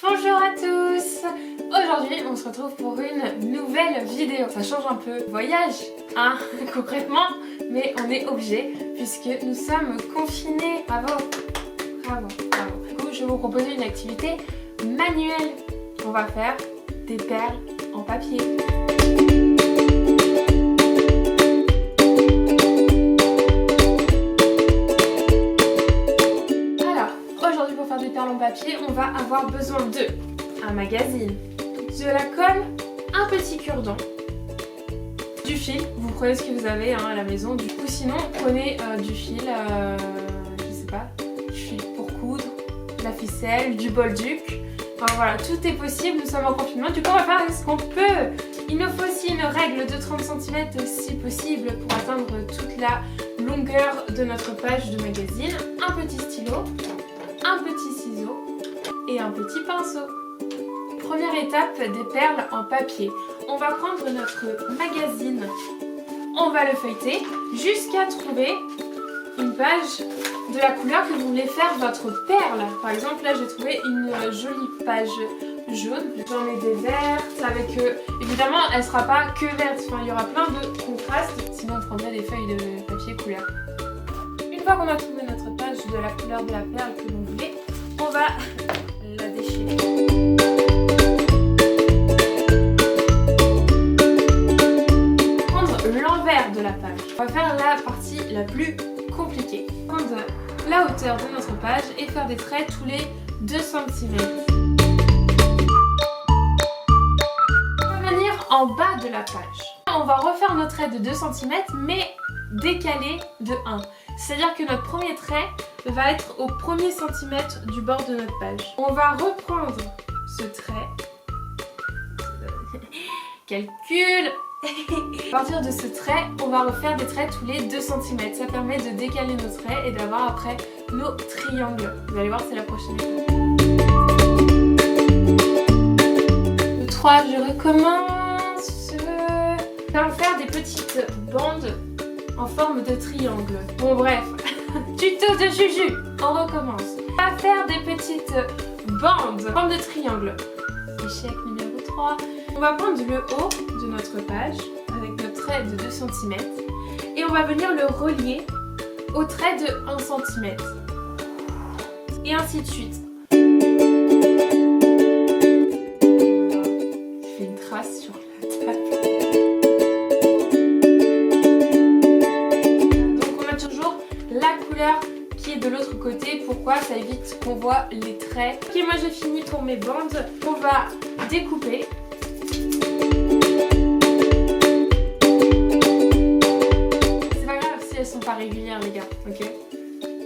Bonjour à tous. Aujourd'hui on se retrouve pour une nouvelle vidéo. Ça change un peu voyage, hein, concrètement, mais on est obligé puisque nous sommes confinés. Bravo. Du coup je vais vous proposer une activité manuelle. On va faire des perles en papier. En papier, on va avoir besoin de un magazine, de la colle, un petit cure-dent, du fil, vous prenez ce que vous avez à la maison, du coup sinon prenez du fil, je sais pas, du fil pour coudre, de la ficelle, du bolduc, enfin, voilà, tout est possible, nous sommes en confinement, du coup on va faire ce qu'on peut. Il nous faut aussi une règle de 30 cm si possible pour atteindre toute la longueur de notre page de magazine, un petit stylo, un petit ciseau et un petit pinceau. Première étape des perles en papier. On va prendre notre magazine, on va le feuilleter jusqu'à trouver une page de la couleur que vous voulez faire votre perle. Par exemple là j'ai trouvé une jolie page jaune, j'en ai des vertes avec évidemment elle sera pas que verte, enfin, il y aura plein de contrastes, sinon on prendrait des feuilles de papier couleur. Une fois qu'on a trouvé notre page de la couleur de la perle que l'on voulait, on va la déchirer. Prendre l'envers de la page. On va faire la partie la plus compliquée. Prendre la hauteur de notre page et faire des traits tous les 2 cm. On va venir en bas de la page. On va refaire nos traits de 2 cm mais décalés de 1. C'est-à-dire que notre premier trait va être au premier centimètre du bord de notre page. On va reprendre ce trait. Calcul. À partir de ce trait, on va refaire des traits tous les 2 cm. Ça permet de décaler nos traits et d'avoir après nos triangles. Vous allez voir, c'est la prochaine étape. Le 3, je recommence. Nous allons faire des petites bandes en forme de triangle. Bon bref, tuto de Juju, on recommence. On va faire des petites bandes en forme de triangle. Échec numéro 3. On va prendre le haut de notre page avec notre trait de 2 cm et on va venir le relier au trait de 1 cm. Et ainsi de suite. Je fais une trace sur la table. Qui est de l'autre côté, pourquoi? Ça évite qu'on voit les traits. Ok, moi j'ai fini pour mes bandes, on va découper. C'est pas grave si elles sont pas régulières les gars, ok?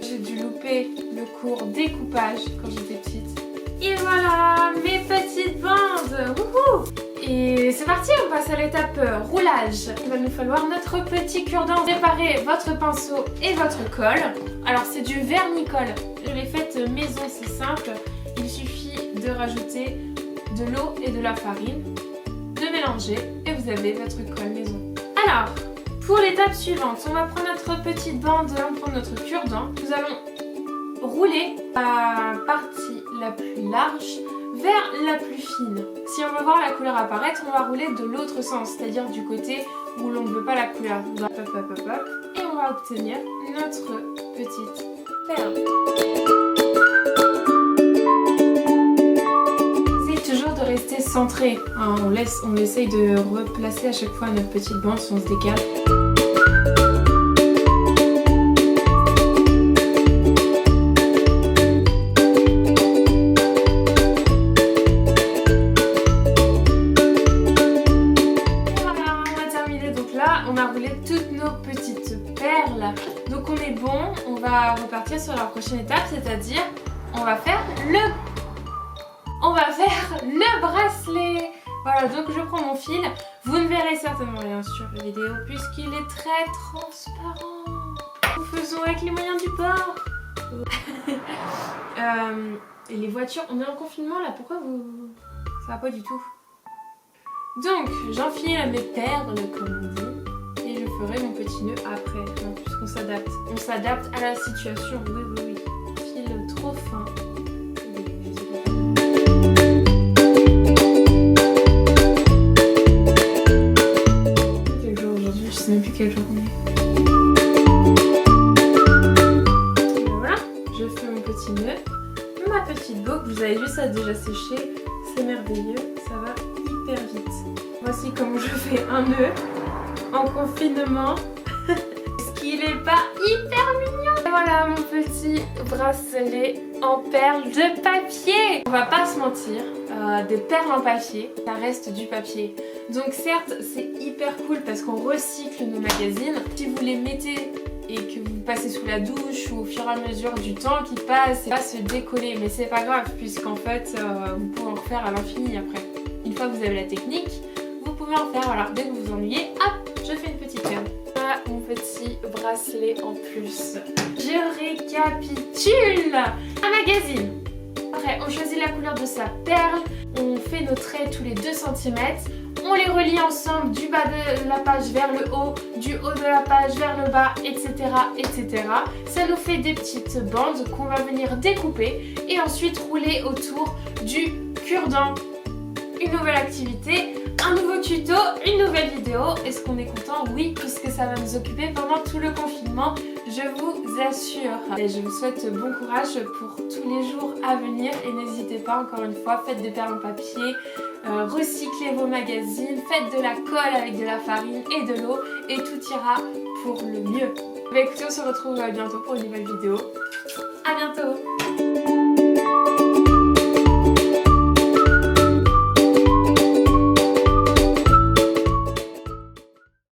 J'ai dû louper le cours découpage quand j'étais petite. Et voilà mes petites bandes. Wouhou! Et c'est parti, on passe à l'étape roulage. Il va nous falloir notre petit cure-dent. Préparez votre pinceau et votre colle. Alors c'est du vernis-colle. Je l'ai faite maison, c'est simple. Il suffit de rajouter de l'eau et de la farine, de mélanger et vous avez votre colle maison. Alors, pour l'étape suivante, on va prendre notre petite bande, on va prendre notre cure-dent. Nous allons rouler la partie la plus large vers la plus fine. Si on veut voir la couleur apparaître, on va rouler de l'autre sens, c'est-à-dire du côté où l'on ne veut pas la couleur. Hop, hop, hop, hop, et on va obtenir notre petite perle. Essayez toujours de rester centré. Hein, on essaye de replacer à chaque fois notre petite bande si on se décale. On a roulé toutes nos petites perles, donc on est bon. On va repartir sur la prochaine étape, c'est-à-dire on va faire le bracelet. Voilà, donc je prends mon fil. Vous ne verrez certainement rien sur la vidéo puisqu'il est très transparent. Nous faisons avec les moyens du bord. Et les voitures, on est en confinement là, pourquoi vous... Ça va pas du tout. Donc j'enfile mes perles comme on dit. Et je ferai mon petit nœud après, puisqu'on s'adapte. On s'adapte à la situation, oui. Fil trop fin. vu, ça a déjà séché. C'est merveilleux, ça va hyper vite. Voici comment je fais un nœud en confinement. Est-ce qu'il est pas hyper mignon? Et voilà mon petit bracelet en perles de papier. On va pas se mentir, des perles en papier, ça reste du papier. Donc certes, c'est hyper cool parce qu'on recycle nos magazines. Si vous les mettez et que vous passez sous la douche ou au fur et à mesure du temps qui passe, ça va se décoller. Mais c'est pas grave puisqu'en fait, vous pouvez en refaire à l'infini après. Une fois que vous avez la technique, vous pouvez en faire. Voilà, dès que vous vous ennuyez, hop, je fais une petite perle. Voilà mon petit bracelet en plus. Je récapitule. Un magazine. Après, on choisit la couleur de sa perle. On fait nos traits tous les 2 cm. On les relie ensemble du bas de la page vers le haut, du haut de la page vers le bas, etc. etc. Ça nous fait des petites bandes qu'on va venir découper et ensuite rouler autour du cure-dent. Une nouvelle activité, un nouveau tuto, une nouvelle vidéo. Est-ce qu'on est content? Oui, puisque ça va nous occuper pendant tout le confinement, je vous assure. Et je vous souhaite bon courage pour tous les jours à venir et n'hésitez pas, encore une fois, faites des perles en papier, recyclez vos magazines, faites de la colle avec de la farine et de l'eau et tout ira pour le mieux. Bah écoutez, on se retrouve bientôt pour une nouvelle vidéo. À bientôt!